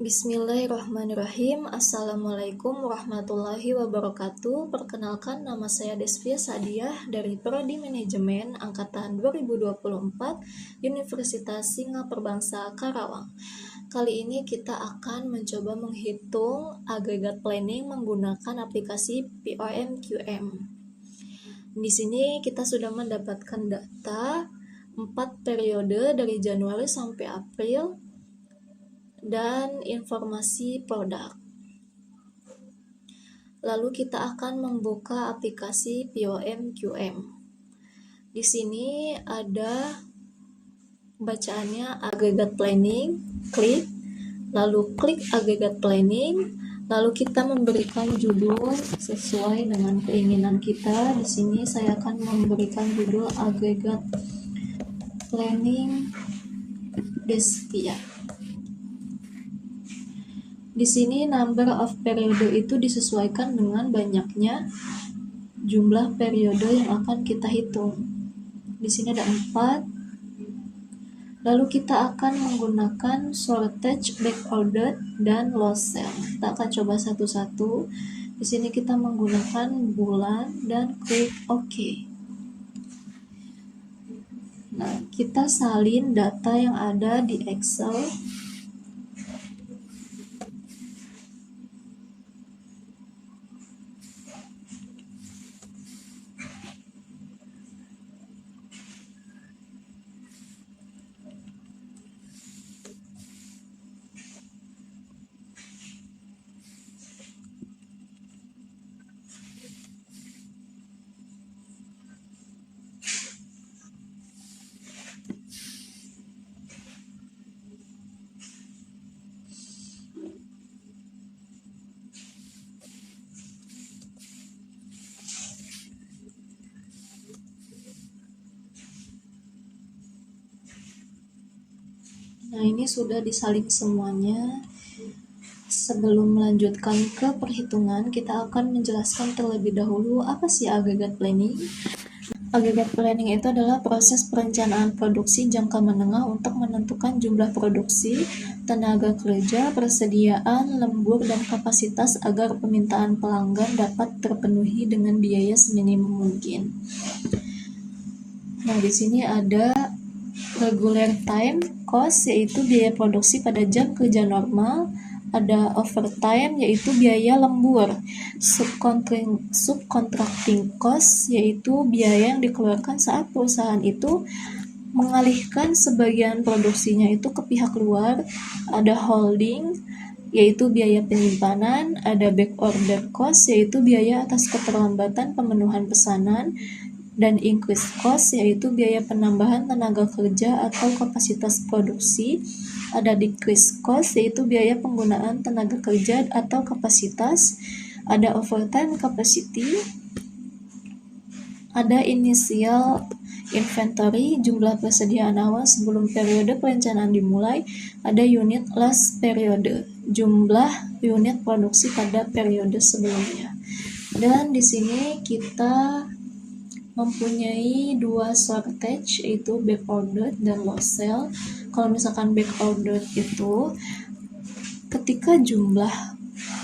Bismillahirrahmanirrahim. Assalamualaikum warahmatullahi wabarakatuh. Perkenalkan, nama saya Desvia Sadiah dari Prodi Manajemen Angkatan 2024 Universitas Singapura Karawang. Kali ini kita akan mencoba menghitung agregat planning menggunakan aplikasi POMQM. Di sini kita sudah mendapatkan data 4 periode dari Januari sampai April dan informasi produk. Lalu kita akan membuka aplikasi POMQM. Di sini ada bacaannya agregat planning, klik, lalu klik agregat planning, lalu kita memberikan judul sesuai dengan keinginan kita. Di sini saya akan memberikan judul agregat planning Desvia. Di sini number of periode itu disesuaikan dengan banyaknya jumlah periode yang akan kita hitung. Di sini ada 4. Lalu kita akan menggunakan shortage, backordered, dan lost sale. Kita akan coba satu-satu. Di sini kita menggunakan bulan dan klik OK. Nah, kita salin data yang ada di Excel. Nah, ini sudah disalin semuanya. Sebelum melanjutkan ke perhitungan, kita akan menjelaskan terlebih dahulu apa sih agregat planning. Agregat planning itu adalah proses perencanaan produksi jangka menengah untuk menentukan jumlah produksi, tenaga kerja, persediaan, lembur, dan kapasitas agar permintaan pelanggan dapat terpenuhi dengan biaya seminimum mungkin. Nah, di sini ada regular time cost, yaitu biaya produksi pada jam kerja normal. Ada overtime, yaitu biaya lembur. Subcontracting cost, yaitu biaya yang dikeluarkan saat perusahaan itu mengalihkan sebagian produksinya itu ke pihak luar. Ada holding, yaitu biaya penyimpanan. Ada backorder cost, yaitu biaya atas keterlambatan pemenuhan pesanan. Dan increase cost, yaitu biaya penambahan tenaga kerja atau kapasitas produksi. Ada decrease cost, yaitu biaya penggunaan tenaga kerja atau kapasitas. Ada overtime capacity. Ada initial inventory, jumlah persediaan awal sebelum periode perencanaan dimulai. Ada unit last periode, jumlah unit produksi pada periode sebelumnya. Dan di sini kita mempunyai 2 shortage, yaitu backordered dan lost sale. Kalau misalkan backordered itu ketika jumlah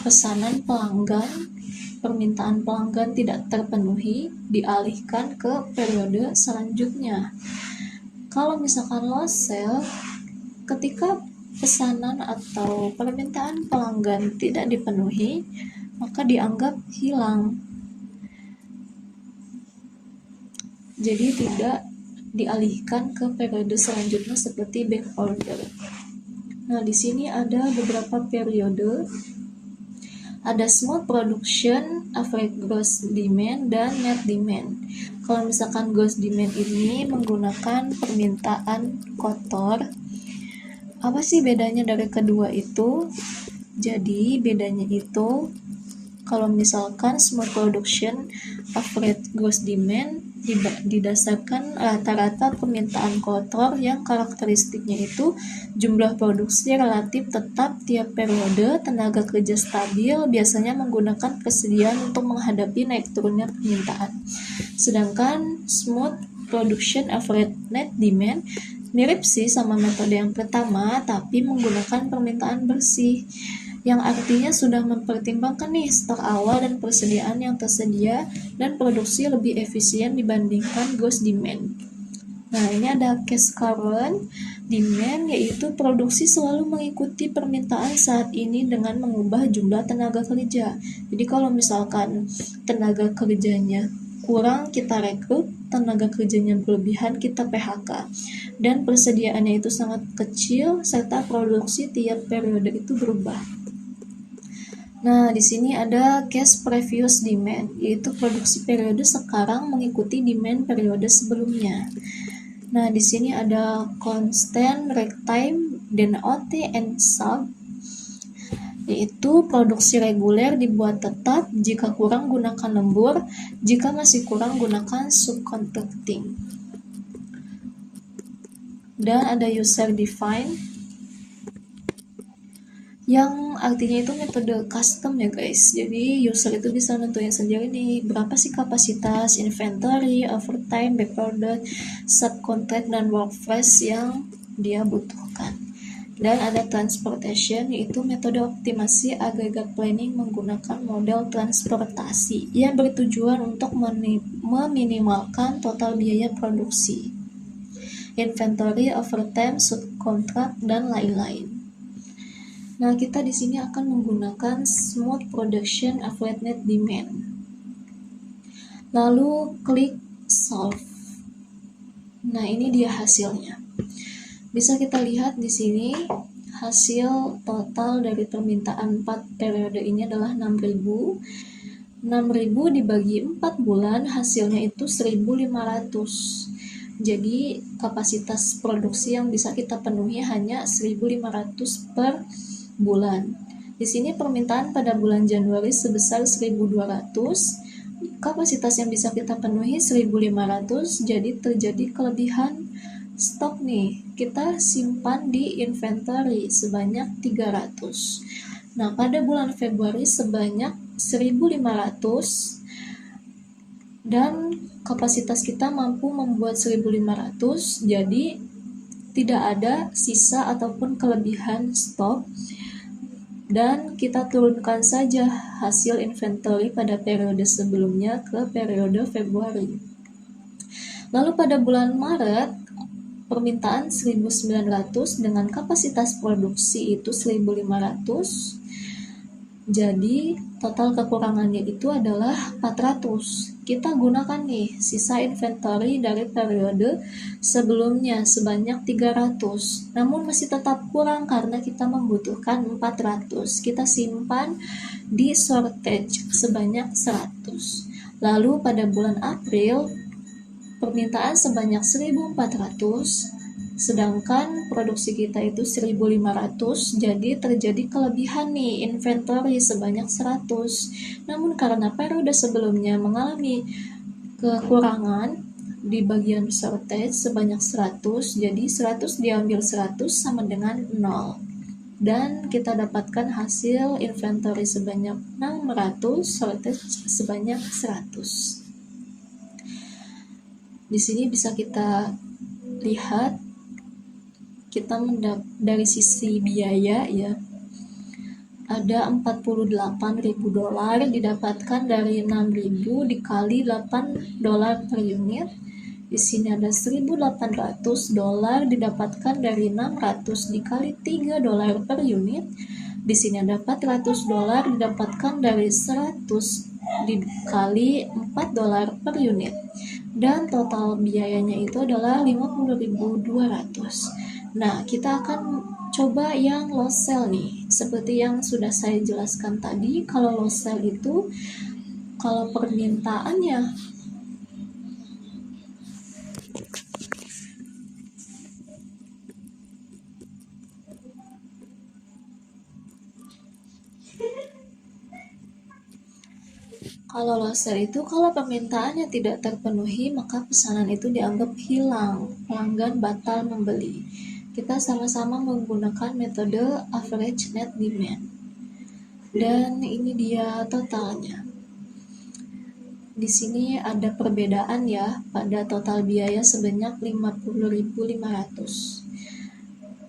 pesanan pelanggan, permintaan pelanggan tidak terpenuhi, dialihkan ke periode selanjutnya. Kalau misalkan lost sale, ketika pesanan atau permintaan pelanggan tidak dipenuhi, maka dianggap hilang. Jadi tidak dialihkan ke periode selanjutnya seperti backorder. Nah, di sini ada beberapa periode. Ada smooth production, average gross demand, dan net demand. Kalau misalkan gross demand ini menggunakan permintaan kotor. Apa sih bedanya dari kedua itu? Jadi bedanya itu, kalau misalkan smooth production, average gross demand didasarkan rata-rata permintaan kotor yang karakteristiknya itu jumlah produksi relatif tetap tiap periode, tenaga kerja stabil, biasanya menggunakan persediaan untuk menghadapi naik turunnya permintaan. Sedangkan smooth production average net demand Mirip sih sama metode yang pertama, tapi menggunakan permintaan bersih, yang artinya sudah mempertimbangkan nih stok awal dan persediaan yang tersedia dan produksi lebih efisien dibandingkan gross demand. Nah, ini ada cash current demand, yaitu produksi selalu mengikuti permintaan saat ini dengan mengubah jumlah tenaga kerja. Jadi kalau misalkan tenaga kerjanya kurang, kita rekrut, tenaga kerjanya berlebihan, kita PHK. Dan persediaannya itu sangat kecil, serta produksi tiap periode itu berubah. Nah, di sini ada cash previous demand, yaitu produksi periode sekarang mengikuti demand periode sebelumnya. Nah, di sini ada constant ragtime dan OT and sub, yaitu produksi reguler dibuat tetap, jika kurang gunakan lembur, jika masih kurang gunakan subcontracting. Dan ada user defined, yang artinya itu metode custom ya guys. Jadi user itu bisa nentuin sendiri nih berapa sih kapasitas inventory, overtime, backorder, subcontract, dan workforce yang dia butuhkan. Dan ada transportation, yaitu metode optimasi agregat planning menggunakan model transportasi yang bertujuan untuk meminimalkan total biaya produksi, inventory, overtime, subcontract, dan lain-lain. Nah, kita di sini akan menggunakan smooth production average net demand. Lalu klik solve. Nah, ini dia hasilnya. Bisa kita lihat di sini hasil total dari permintaan 4 periode ini adalah 6.000. 6.000 dibagi 4 bulan, hasilnya itu 1.500. Jadi kapasitas produksi yang bisa kita penuhi hanya 1.500 per bulan. Di sini permintaan pada bulan Januari sebesar 1.200, kapasitas yang bisa kita penuhi 1.500, jadi terjadi kelebihan stok nih. Kita simpan di inventory sebanyak 300. Nah, pada bulan Februari sebanyak 1.500 dan kapasitas kita mampu membuat 1.500, jadi tidak ada sisa ataupun kelebihan stok, dan kita turunkan saja hasil inventory pada periode sebelumnya ke periode Februari. Lalu pada bulan Maret permintaan 1.900 dengan kapasitas produksi itu 1.500, jadi total kekurangannya itu adalah 400. Kita gunakan nih sisa inventory dari periode sebelumnya sebanyak 300. Namun masih tetap kurang karena kita membutuhkan 400. Kita simpan di shortage sebanyak 100. Lalu pada bulan April permintaan sebanyak 1.400, sedangkan produksi kita itu 1.500, jadi terjadi kelebihan nih inventory sebanyak 100. Namun karena periode sebelumnya mengalami kekurangan di bagian shortage sebanyak 100, jadi 100 diambil 100 sama dengan 0. Dan kita dapatkan hasil inventory sebanyak 600, shortage sebanyak 100. Di sini bisa kita lihat kita dari sisi biaya ya, ada 48.000 dolar didapatkan dari 6.000 dikali 8 dolar per unit. Di sini ada 1.800 dolar didapatkan dari 600 dikali 3 dolar per unit. Di sini ada 400 dolar didapatkan dari 100 dikali 4 dolar per unit. Dan total biayanya itu adalah 50.200. Nah, kita akan coba yang lost sell nih. Seperti yang sudah saya jelaskan tadi, kalau lost sell itu kalau permintaannya kalau permintaannya tidak terpenuhi, maka pesanan itu dianggap hilang, pelanggan batal membeli. Kita sama-sama menggunakan metode average net demand. Dan ini dia totalnya. Di sini ada perbedaan ya pada total biaya sebanyak 50.500.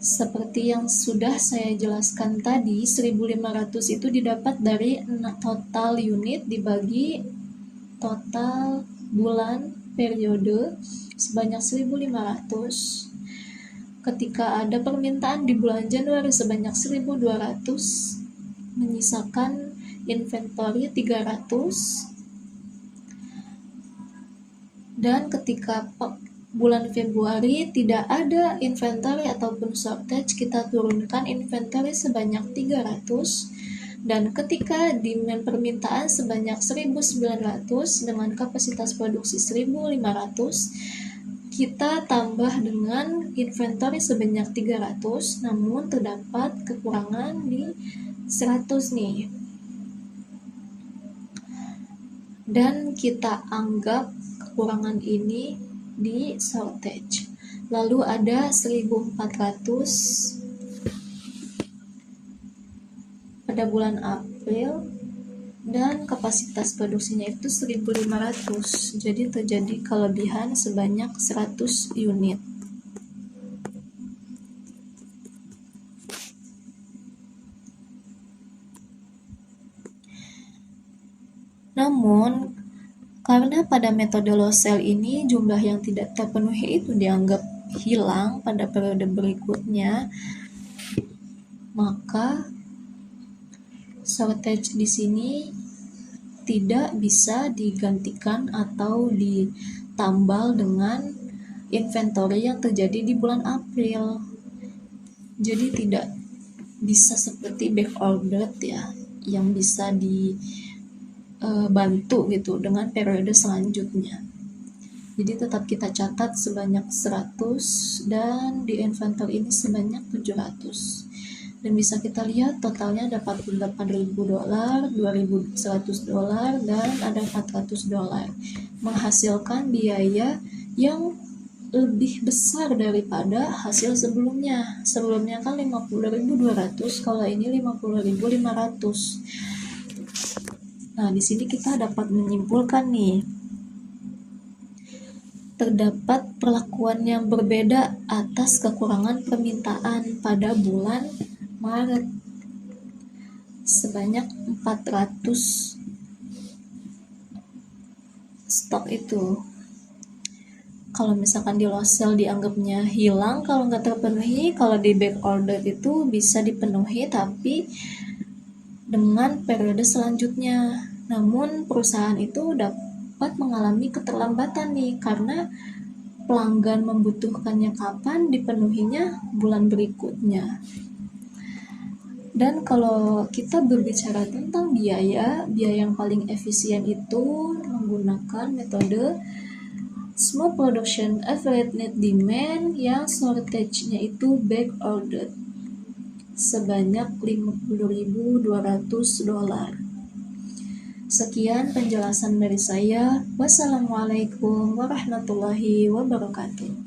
Seperti yang sudah saya jelaskan tadi, 1.500 itu didapat dari total unit dibagi total bulan periode sebanyak 1.500. Ketika ada permintaan di bulan Januari sebanyak 1.200, menyisakan inventory 300. Dan ketika bulan Februari tidak ada inventory ataupun shortage, kita turunkan inventory sebanyak 300. Dan ketika demand permintaan sebanyak 1.900 dengan kapasitas produksi 1.500, kita tambah dengan inventory sebanyak 300, namun terdapat kekurangan di 100 nih. Dan kita anggap kekurangan ini di shortage. Lalu ada 1.400 pada bulan April dan kapasitas produksinya itu 1.500. Jadi terjadi kelebihan sebanyak 100 unit. Namun, karena pada metode loss sell ini jumlah yang tidak terpenuhi itu dianggap hilang pada periode berikutnya, maka shortage di sini tidak bisa digantikan atau ditambal dengan inventory yang terjadi di bulan April. Jadi tidak bisa seperti back order ya, yang bisa dibantu gitu dengan periode selanjutnya. Jadi tetap kita catat sebanyak 100 dan di inventory ini sebanyak 700. Dan bisa kita lihat totalnya ada $48.000, $2.100, dan ada $400, menghasilkan biaya yang lebih besar daripada hasil sebelumnya. Sebelumnya kan 50.200, kalau ini 50.500. Nah, di sini kita dapat menyimpulkan nih, terdapat perlakuan yang berbeda atas kekurangan permintaan pada bulan Maret sebanyak 400 stok itu. Kalau misalkan di loss sell dianggapnya hilang kalau nggak terpenuhi, kalau di back order itu bisa dipenuhi tapi dengan periode selanjutnya. Namun perusahaan itu dapat mengalami keterlambatan nih karena pelanggan membutuhkannya kapan, dipenuhinya bulan berikutnya. Dan kalau kita berbicara tentang biaya yang paling efisien itu menggunakan metode Smooth Production Average Net Demand yang shortage-nya itu back ordered sebanyak $50.200. Sekian penjelasan dari saya. Wassalamualaikum warahmatullahi wabarakatuh.